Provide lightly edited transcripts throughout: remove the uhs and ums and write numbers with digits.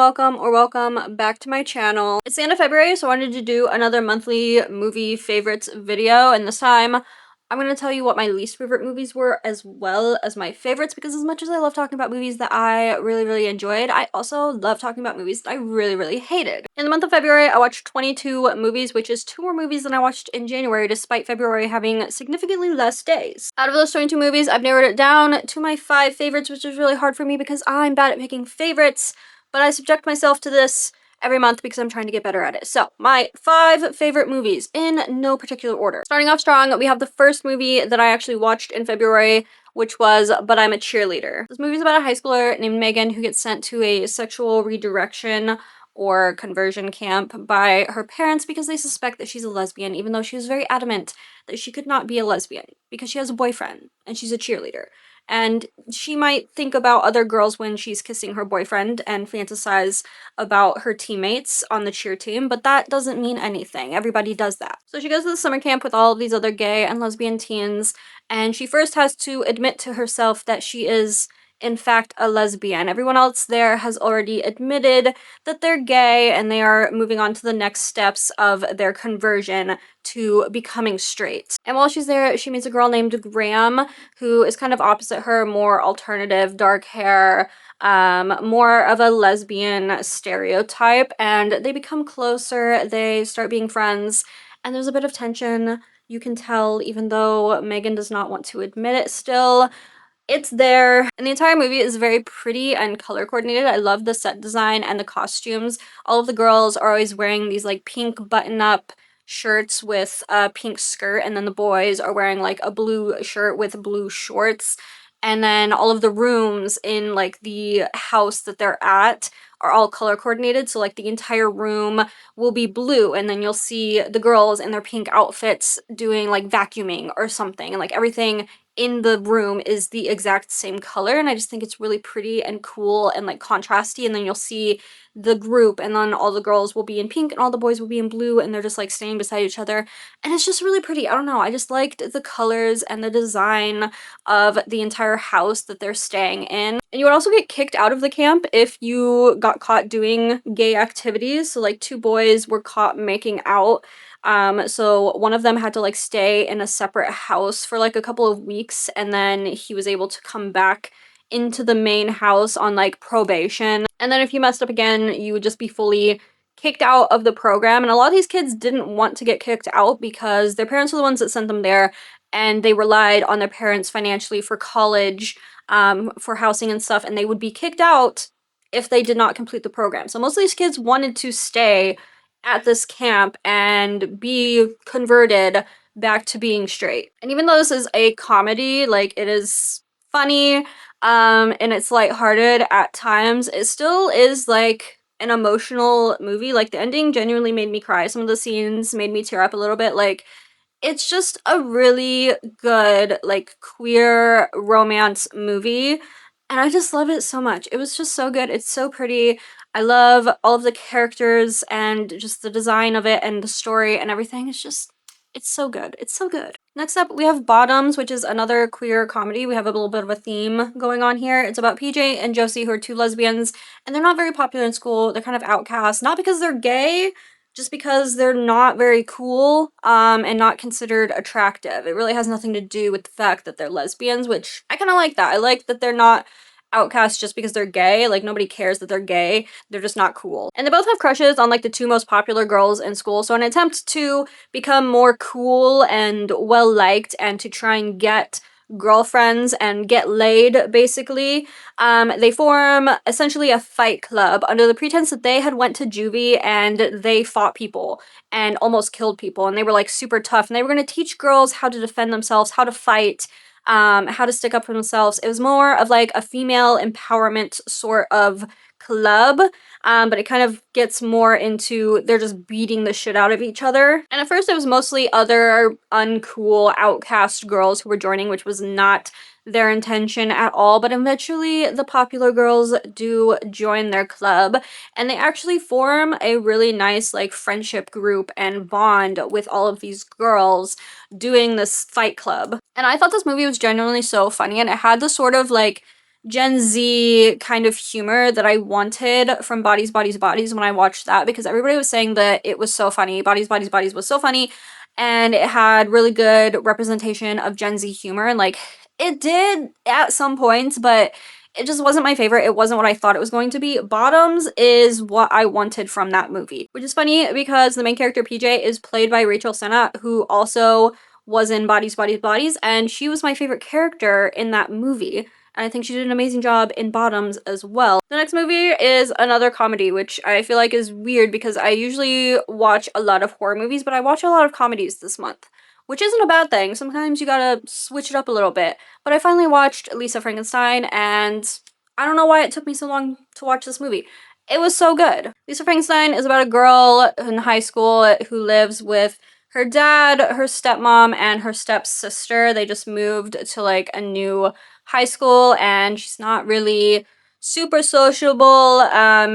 welcome or welcome back to my channel. It's the end of February, so I wanted to do another monthly movie favorites video, and this time I'm going to tell you what my least favorite movies were as well as my favorites, because as much as I love talking about movies that I really enjoyed, I also love talking about movies that I really hated. In the month of February, I watched 22 movies, which is 2 more movies than I watched in January, despite February having significantly less days. Out of those 22 movies, I've narrowed it down to my 5 favorites, which is really hard for me because I'm bad at picking favorites, but I subject myself to this every month because I'm trying to get better at it. So, my 5 favorite movies in no particular order. Starting off strong, we have the first movie that I actually watched in February, which was But I'm a Cheerleader. This movie is about a high schooler named Megan who gets sent to a sexual redirection or conversion camp by her parents because they suspect that she's a lesbian, even though she was very adamant that she could not be a lesbian because she has a boyfriend and she's a cheerleader. And she might think about other girls when she's kissing her boyfriend and fantasize about her teammates on the cheer team, but that doesn't mean anything. Everybody does that. So she goes to the summer camp with all of these other gay and lesbian teens, and she first has to admit to herself that she is in fact a lesbian. Everyone else there has already admitted that they're gay and they are moving on to the next steps of their conversion to becoming straight. And while she's there, she meets a girl named Graham who is kind of opposite her, more alternative, dark hair, more of a lesbian stereotype, and they become closer, they start being friends, and there's a bit of tension. You can tell, even though Megan does not want to admit it still. It's there, and the entire movie is very pretty and color coordinated. I love the set design and the costumes. All of the girls are always wearing these like pink button-up shirts with a pink skirt, and then the boys are wearing like a blue shirt with blue shorts. And then all of the rooms in like the house that they're at are all color coordinated, so like the entire room will be blue, and then you'll see the girls in their pink outfits doing like vacuuming or something, and like everything in the room is the exact same color, and I just think it's really pretty and cool and like contrasty. And then you'll see the group, and then all the girls will be in pink and all the boys will be in blue, and they're just like standing beside each other, and it's just really pretty. I don't know, I just liked the colors and the design of the entire house that they're staying in. And you would also get kicked out of the camp if you got caught doing gay activities. So like 2 boys were caught making out. So one of them had to like stay in a separate house for like a couple of weeks, and then he was able to come back into the main house on like probation. And then if you messed up again, you would just be fully kicked out of the program. And a lot of these kids didn't want to get kicked out because their parents were the ones that sent them there, and they relied on their parents financially for college, for housing and stuff, and they would be kicked out if they did not complete the program. So most of these kids wanted to stay at this camp and be converted back to being straight. And even though this is a comedy, like it is funny, and it's lighthearted at times, it still is like an emotional movie. Like the ending genuinely made me cry. Some of the scenes made me tear up a little bit. Like it's just a really good like queer romance movie, and I just love it so much. It was just so good. It's so pretty. I love all of the characters and just the design of it and the story and everything. It's so good. It's so good. Next up, we have Bottoms, which is another queer comedy. We have a little bit of a theme going on here. It's about PJ and Josie, who are 2 lesbians, and they're not very popular in school. They're kind of outcast, not because they're gay, just because they're not very cool, and not considered attractive. It really has nothing to do with the fact that they're lesbians, which I kind of like that. I like that they're not outcasts just because they're gay. Like nobody cares that they're gay, they're just not cool. And they both have crushes on like the 2 most popular girls in school, so in an attempt to become more cool and well liked and to try and get girlfriends and get laid, basically, they form essentially a fight club under the pretense that they had went to juvie and they fought people and almost killed people, and they were like super tough, and they were going to teach girls how to defend themselves, how to fight, how to stick up for themselves. It was more of like a female empowerment sort of club, but it kind of gets more into they're just beating the shit out of each other. And at first it was mostly other uncool outcast girls who were joining, which was not their intention at all, but eventually the popular girls do join their club, and they actually form a really nice like friendship group and bond with all of these girls doing this fight club. And I thought this movie was genuinely so funny, and it had this sort of like Gen Z kind of humor that I wanted from Bodies, Bodies, Bodies when I watched that, because everybody was saying that it was so funny. Bodies, Bodies, Bodies was so funny, and it had really good representation of Gen Z humor, and like it did at some points, but it just wasn't my favorite. It wasn't what I thought it was going to be. Bottoms is what I wanted from that movie, which is funny because the main character PJ is played by Rachel Sennott, who also was in Bodies, Bodies, Bodies, and she was my favorite character in that movie. And I think she did an amazing job in Bottoms as well. The next movie is another comedy, which I feel like is weird because I usually watch a lot of horror movies, but I watch a lot of comedies this month, which isn't a bad thing. Sometimes you gotta switch it up a little bit. But I finally watched Lisa Frankenstein, and I don't know why it took me so long to watch this movie. It was so good. Lisa Frankenstein is about a girl in high school who lives with her dad, her stepmom, and her stepsister. They just moved to like a new high school, and she's not really super sociable.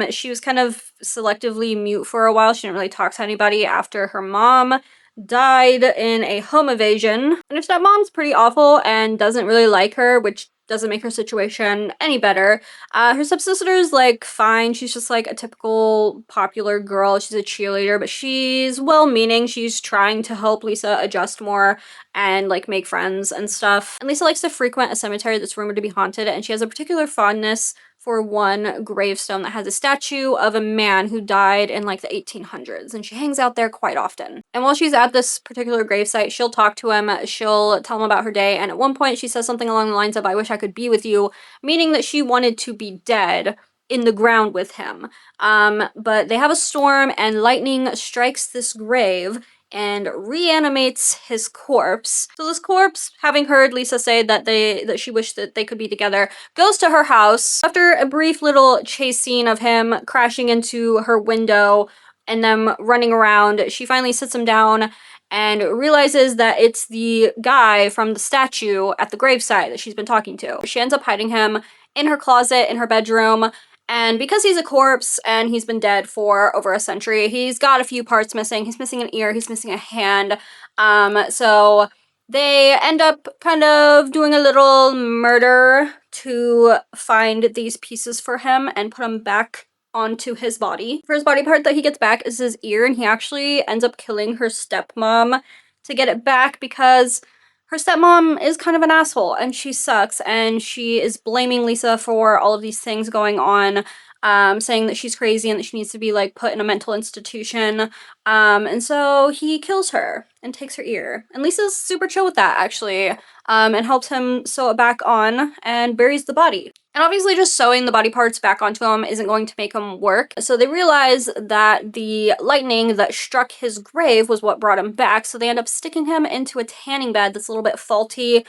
She was kind of selectively mute for a while. She didn't really talk to anybody after her mom died in a home invasion. And her stepmom's pretty awful and doesn't really like her, which doesn't make her situation any better. Her stepsister's like fine. She's just like a typical popular girl. She's a cheerleader, but she's well-meaning. She's trying to help Lisa adjust more and like make friends and stuff. And Lisa likes to frequent a cemetery that's rumored to be haunted, and she has a particular fondness for one gravestone that has a statue of a man who died in like the 1800s, and she hangs out there quite often. And while she's at this particular gravesite, she'll talk to him, she'll tell him about her day, and at one point she says something along the lines of, "I wish I could be with you," meaning that she wanted to be dead in the ground with him. But they have a storm and lightning strikes this grave and reanimates his corpse. So this corpse, having heard Lisa say that she wished that they could be together, goes to her house. After a brief little chase scene of him crashing into her window and them running around, she finally sits him down and realizes that it's the guy from the statue at the gravesite that she's been talking to. She ends up hiding him in her closet in her bedroom. And because he's a corpse and he's been dead for over a century, he's got a few parts missing. He's missing an ear, he's missing a hand. So they end up kind of doing a little murder to find these pieces for him and put them back onto his body. For his body part that he gets back is his ear, and he actually ends up killing her stepmom to get it back because her stepmom is kind of an asshole and she sucks, and she is blaming Lisa for all of these things going on, saying that she's crazy and that she needs to be like put in a mental institution. And so he kills her and takes her ear. And Lisa's super chill with that actually, and helps him sew it back on and buries the body. And obviously just sewing the body parts back onto him isn't going to make him work. So they realize that the lightning that struck his grave was what brought him back. So they end up sticking him into a tanning bed that's a little bit faulty.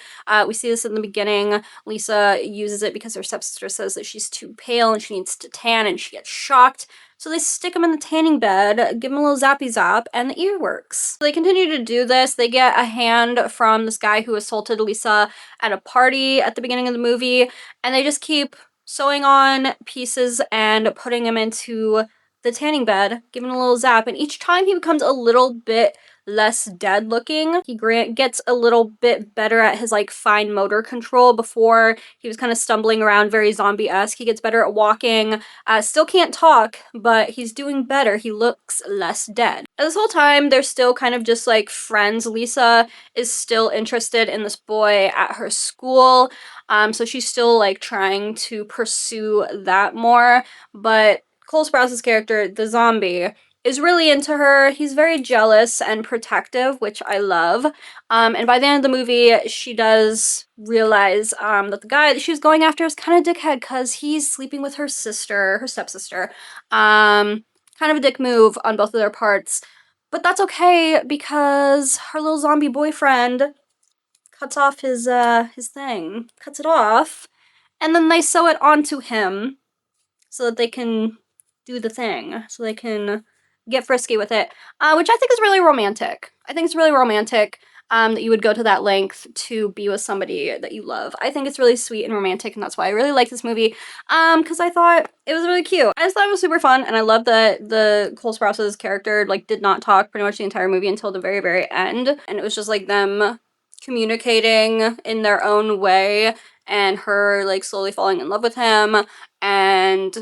We see this in the beginning. Lisa uses it because her stepsister says that she's too pale and she needs to tan, and she gets shocked. So they stick him in the tanning bed, give him a little zappy zap, and the ear works. So they continue to do this. They get a hand from this guy who assaulted Lisa at a party at the beginning of the movie, and they just keep sewing on pieces and putting him into the tanning bed, giving a little zap, and each time he becomes a little bit less dead looking. He gets a little bit better at his like fine motor control. Before he was kind of stumbling around very zombie-esque. He gets better at walking, still can't talk, but he's doing better. He looks less dead. And this whole time they're still kind of just like friends. Lisa is still interested in this boy at her school, so she's still like trying to pursue that more, but Cole Sprouse's character, the zombie, is really into her. He's very jealous and protective, which I love. And by the end of the movie, she does realize that the guy that she was going after is kind of dickhead because he's sleeping with her sister, her stepsister. Kind of a dick move on both of their parts. But that's okay because her little zombie boyfriend cuts off his thing. Cuts it off. And then they sew it onto him so that they can do the thing. So they can get frisky with it, which I think is really romantic. I think it's really romantic that you would go to that length to be with somebody that you love. I think it's really sweet and romantic, and that's why I really like this movie, because I thought it was really cute. I just thought it was super fun, and I love that the Cole Sprouse's character like did not talk pretty much the entire movie until the very, very end, and it was just like them communicating in their own way and her like slowly falling in love with him, and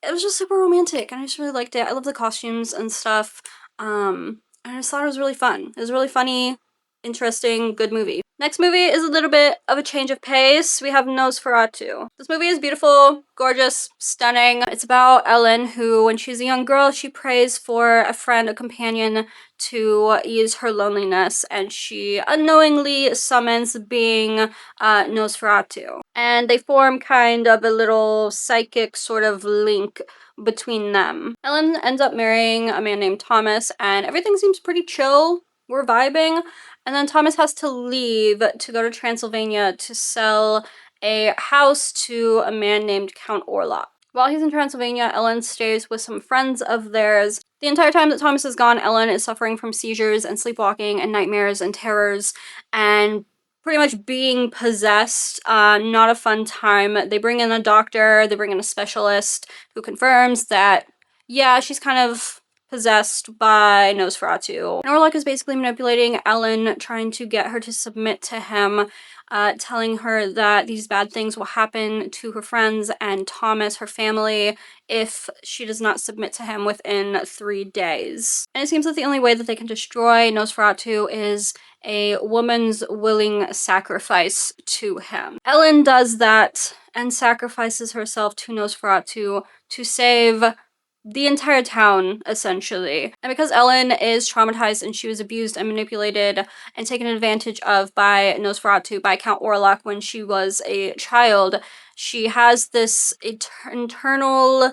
it was just super romantic and I just really liked it. I love the costumes and stuff. I just thought it was really fun. It was really funny, interesting, good movie. Next movie is a little bit of a change of pace. We have Nosferatu. This movie is beautiful, gorgeous, stunning. It's about Ellen who, when she's a young girl, she prays for a friend, a companion to ease her loneliness, and she unknowingly summons being Nosferatu. And they form kind of a little psychic sort of link between them. Ellen ends up marrying a man named Thomas, and everything seems pretty chill. We're vibing. And then Thomas has to leave to go to Transylvania to sell a house to a man named Count Orlok. While he's in Transylvania, Ellen stays with some friends of theirs. The entire time that Thomas is gone, Ellen is suffering from seizures and sleepwalking and nightmares and terrors and pretty much being possessed. Not a fun time. They bring in a doctor, they bring in a specialist who confirms that, yeah, she's kind of possessed by Nosferatu. And Orlok is basically manipulating Ellen, trying to get her to submit to him, telling her that these bad things will happen to her friends and Thomas, her family, if she does not submit to him within 3 days. And it seems that the only way that they can destroy Nosferatu is a woman's willing sacrifice to him. Ellen does that and sacrifices herself to Nosferatu to save the entire town, essentially. And because Ellen is traumatized and she was abused and manipulated and taken advantage of by Nosferatu, by Count Orlok when she was a child, she has this internal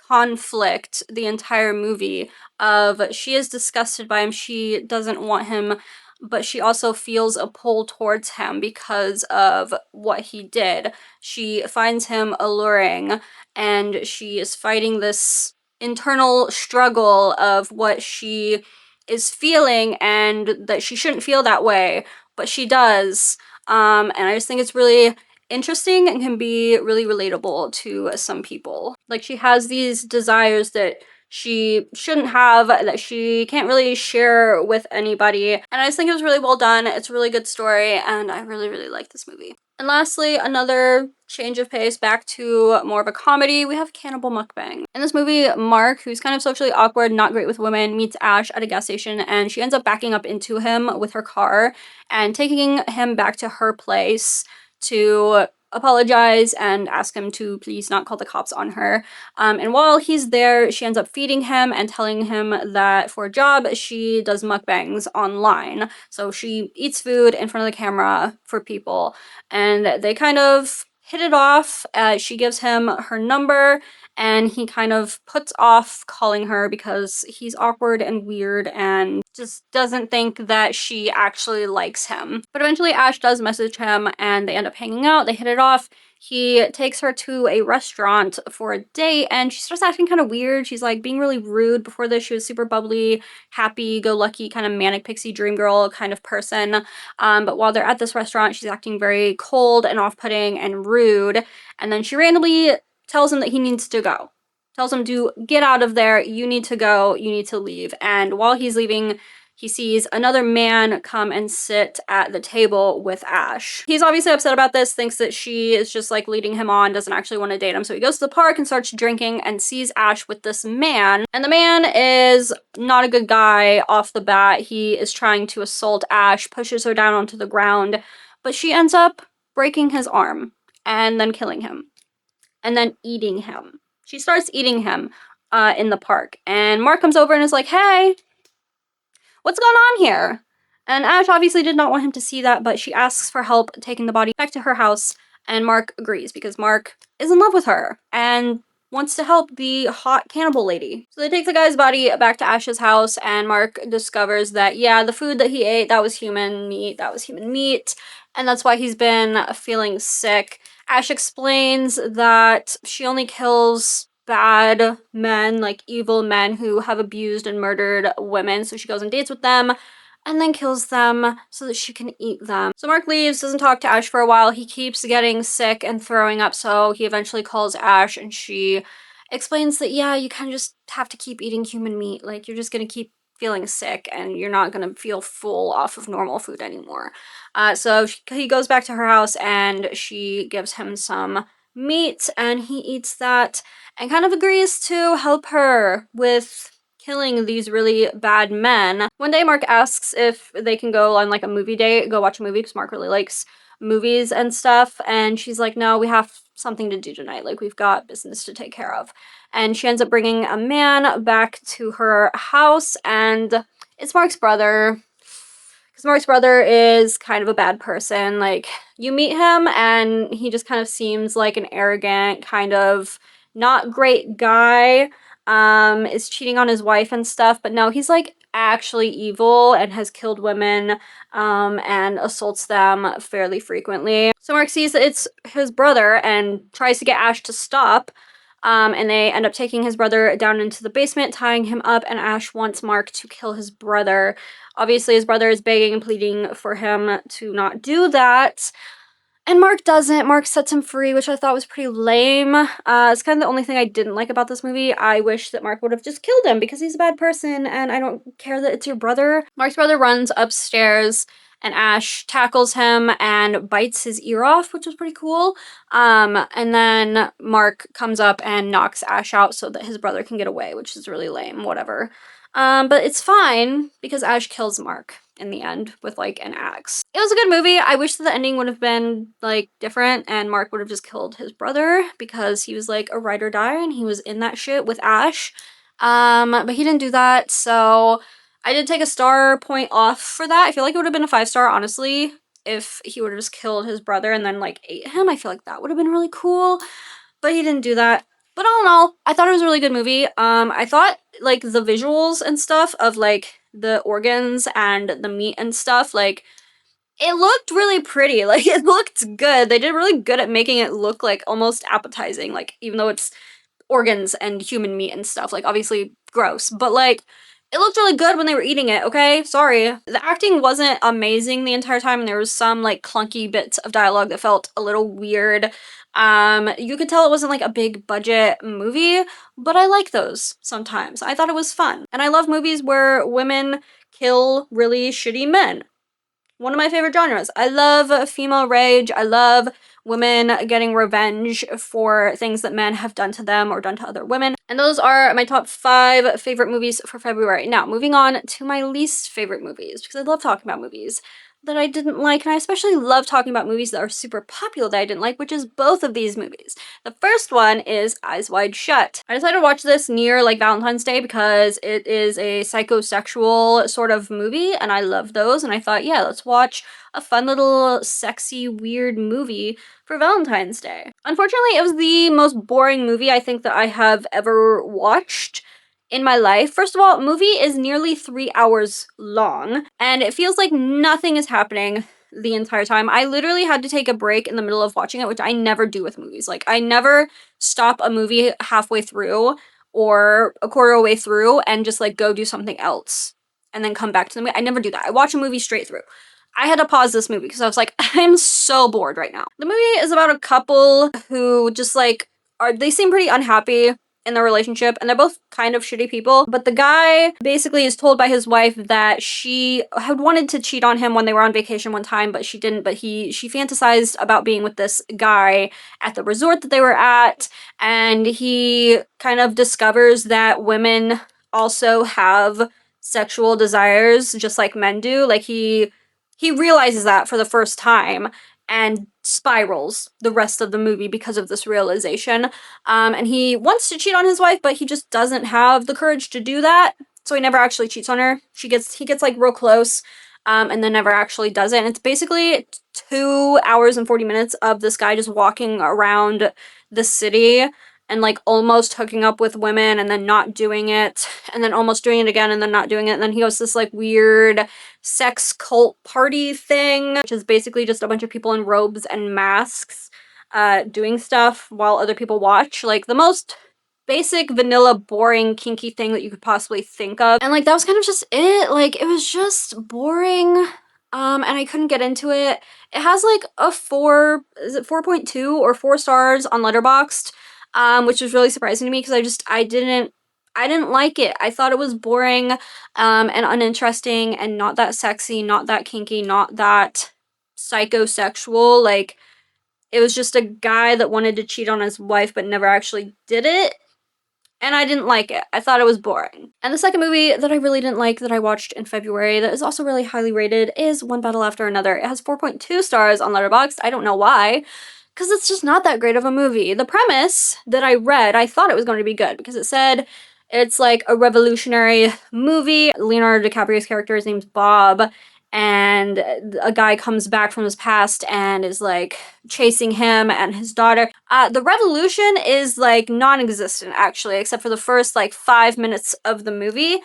conflict the entire movie of she is disgusted by him, she doesn't want him, but she also feels a pull towards him because of what he did. She finds him alluring and she is fighting this internal struggle of what she is feeling and that she shouldn't feel that way, but she does. And I just think it's really interesting and can be really relatable to some people. Like, she has these desires that she shouldn't have, that she can't really share with anybody. And I just think it was really well done. It's a really good story, and I really, really like this movie. And lastly, another change of pace back to more of a comedy, we have Cannibal Mukbang. In this movie, Mark, who's kind of socially awkward, not great with women, meets Ash at a gas station, and she ends up backing up into him with her car and taking him back to her place to apologize and ask him to please not call the cops on her. And while he's there, she ends up feeding him and telling him that for a job, she does mukbangs online. So she eats food in front of the camera for people. And they kind of hit it off. She gives him her number and he kind of puts off calling her because he's awkward and weird and just doesn't think that she actually likes him. But eventually Ash does message him and they end up hanging out, they hit it off. He takes her to a restaurant for a date and she starts acting kind of weird. She's like being really rude. Before this, she was super bubbly, happy-go-lucky, kind of manic pixie dream girl kind of person. But while they're at this restaurant, she's acting very cold and off-putting and rude. And then she randomly tells him that he needs to go. Tells him to get out of there, you need to go, you need to leave. And while he's leaving, he sees another man come and sit at the table with Ash. He's obviously upset about this, thinks that she is just like leading him on, doesn't actually want to date him. So he goes to the park and starts drinking and sees Ash with this man. And the man is not a good guy off the bat. He is trying to assault Ash, pushes her down onto the ground, but she ends up breaking his arm and then killing him and then eating him. She starts eating him in the park. And Mark comes over and is like, hey, what's going on here? And Ash obviously did not want him to see that, but she asks for help taking the body back to her house, and Mark agrees because Mark is in love with her and wants to help the hot cannibal lady. So they take the guy's body back to Ash's house, and Mark discovers that, yeah, the food that he ate, that was human meat, and that's why he's been feeling sick. Ash explains that she only kills bad men, like evil men who have abused and murdered women, so she goes on dates with them and then kills them so that she can eat them. So Mark leaves, doesn't talk to Ash for a while. He keeps getting sick and throwing up, so he eventually calls Ash and she explains that, yeah, you kind of just have to keep eating human meat. Like, you're just gonna keep feeling sick and you're not gonna feel full off of normal food anymore. So he goes back to her house and she gives him some meat and he eats that and kind of agrees to help her with killing these really bad men. One day Mark asks if they can go on like a movie date, go watch a movie, because Mark really likes movies and stuff, and she's like, no, we have something to do tonight, like we've got business to take care of. And she ends up bringing a man back to her house, and it's Mark's brother, because Mark's brother is kind of a bad person. Like, you meet him and he just kind of seems like an arrogant, kind of not great guy, is cheating on his wife and stuff, but no, he's like actually evil and has killed women, and assaults them fairly frequently. So Mark sees that it's his brother and tries to get Ash to stop, and they end up taking his brother down into the basement, tying him up, and Ash wants Mark to kill his brother. Obviously, his brother is begging and pleading for him to not do that. And Mark doesn't. Mark sets him free, which I thought was pretty lame. It's kind of the only thing I didn't like about this movie. I wish that Mark would have just killed him because he's a bad person and I don't care that it's your brother. Mark's brother runs upstairs and Ash tackles him and bites his ear off, which was pretty cool. And then Mark comes up and knocks Ash out so that his brother can get away, which is really lame, whatever. But it's fine because Ash kills Mark in the end with like an axe. It was a good movie. I wish that the ending would have been like different and Mark would have just killed his brother because he was like a ride or die and he was in that shit with Ash. But he didn't do that, so I did take a star point off for that. I feel like it would have been a 5-star, honestly, if he would have just killed his brother and then like ate him. I feel like that would have been really cool, but he didn't do that. But all in all, I thought it was a really good movie. I thought like the visuals and stuff of like the organs and the meat and stuff, like it looked really pretty. Like it looked good. They did really good at making it look like almost appetizing, like even though it's organs and human meat and stuff, like obviously gross, but like it looked really good when they were eating it, okay? Sorry. The acting wasn't amazing the entire time and there was some like clunky bits of dialogue that felt a little weird. You could tell it wasn't like a big budget movie, but I like those sometimes. I thought it was fun. And I love movies where women kill really shitty men. One of my favorite genres. I love female rage. I love women getting revenge for things that men have done to them or done to other women. And those are my top 5 favorite movies for February. Now, moving on to my least favorite movies, because I love talking about movies that I didn't like, and I especially love talking about movies that are super popular that I didn't like, which is both of these movies. The first one is Eyes Wide Shut. I decided to watch this near like Valentine's Day because it is a psychosexual sort of movie, and I love those, and I thought, yeah, let's watch a fun little sexy weird movie for Valentine's Day. Unfortunately, it was the most boring movie I think that I have ever watched in my life. First of all, movie is nearly 3 hours long and it feels like nothing is happening the entire time. I literally had to take a break in the middle of watching it, which I never do with movies. Like, I never stop a movie halfway through or a quarter way through and just like go do something else and then come back to the movie. I never do that. I watch a movie straight through. I had to pause this movie because I was like, I'm so bored right now. The movie is about a couple who just like they seem pretty unhappy in their relationship, and they're both kind of shitty people, but the guy basically is told by his wife that she had wanted to cheat on him when they were on vacation one time, but she didn't, but she fantasized about being with this guy at the resort that they were at, and he kind of discovers that women also have sexual desires just like men do. Like he realizes that for the first time and spirals the rest of the movie because of this realization. And he wants to cheat on his wife, but he just doesn't have the courage to do that. So he never actually cheats on her. He gets like real close, and then never actually does it. And it's basically 2 hours and 40 minutes of this guy just walking around the city and like almost hooking up with women and then not doing it and then almost doing it again and then not doing it. And then he goes to this like weird sex cult party thing, which is basically just a bunch of people in robes and masks doing stuff while other people watch. Like the most basic, vanilla, boring, kinky thing that you could possibly think of. And like that was kind of just it. Like it was just boring. And I couldn't get into it. It has like a 4.2 or 4 stars on Letterboxd, which was really surprising to me because I didn't I didn't like it. I thought it was boring and uninteresting and not that sexy, not that kinky, not that psychosexual. Like, it was just a guy that wanted to cheat on his wife but never actually did it. And I didn't like it. I thought it was boring. And the second movie that I really didn't like that I watched in February that is also really highly rated is One Battle After Another. It has 4.2 stars on Letterboxd. I don't know why, because it's just not that great of a movie. The premise that I read, I thought it was going to be good because it said it's like a revolutionary movie. Leonardo DiCaprio's character, his name's Bob, and a guy comes back from his past and is like chasing him and his daughter. The revolution is like non-existent actually, except for the first like 5 minutes of the movie.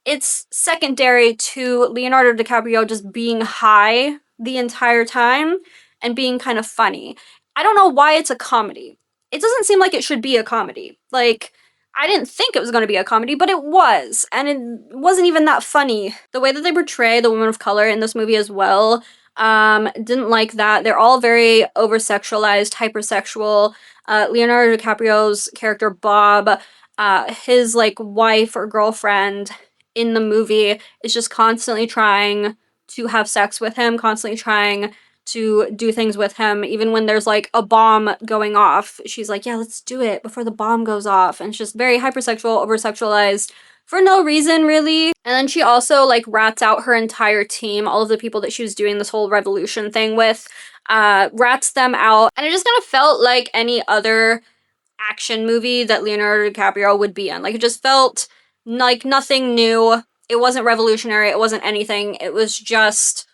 It's secondary to Leonardo DiCaprio just being high the entire time and being kind of funny. I don't know why it's a comedy. It doesn't seem like it should be a comedy. Like, I didn't think it was going to be a comedy, but it was, and it wasn't even that funny. The way that they portray the women of color in this movie as well, didn't like that. They're all very over-sexualized, hypersexual. Leonardo DiCaprio's character, Bob, his, like, wife or girlfriend in the movie is just constantly trying to have sex with him, constantly trying to do things with him, even when there's like a bomb going off. She's like, yeah, let's do it before the bomb goes off. And it's just very hypersexual, over-sexualized for no reason, really. And then she also like rats out her entire team, all of the people that she was doing this whole revolution thing with, rats them out. And it just kind of felt like any other action movie that Leonardo DiCaprio would be in. Like, it just felt like nothing new. It wasn't revolutionary. It wasn't anything. It was just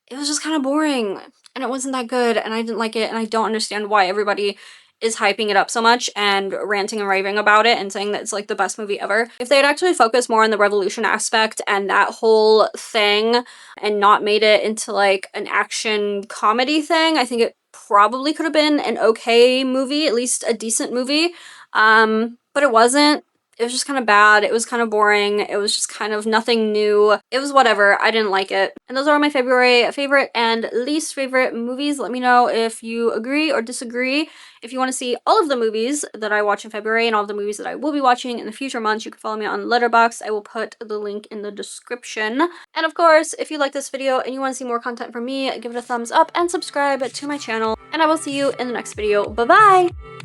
kind of boring and it wasn't that good and I didn't like it and I don't understand why everybody is hyping it up so much and ranting and raving about it and saying that it's like the best movie ever. If they had actually focused more on the revolution aspect and that whole thing and not made it into like an action comedy thing, I think it probably could have been an okay movie, at least a decent movie. But it wasn't. It was just kind of bad. It was kind of boring. It was just kind of nothing new. It was whatever. I didn't like it. And those are my February favorite and least favorite movies. Let me know if you agree or disagree. If you want to see all of the movies that I watch in February and all of the movies that I will be watching in the future months, you can follow me on Letterboxd. I will put the link in the description. And of course, if you like this video and you want to see more content from me, give it a thumbs up and subscribe to my channel. And I will see you in the next video. Bye-bye!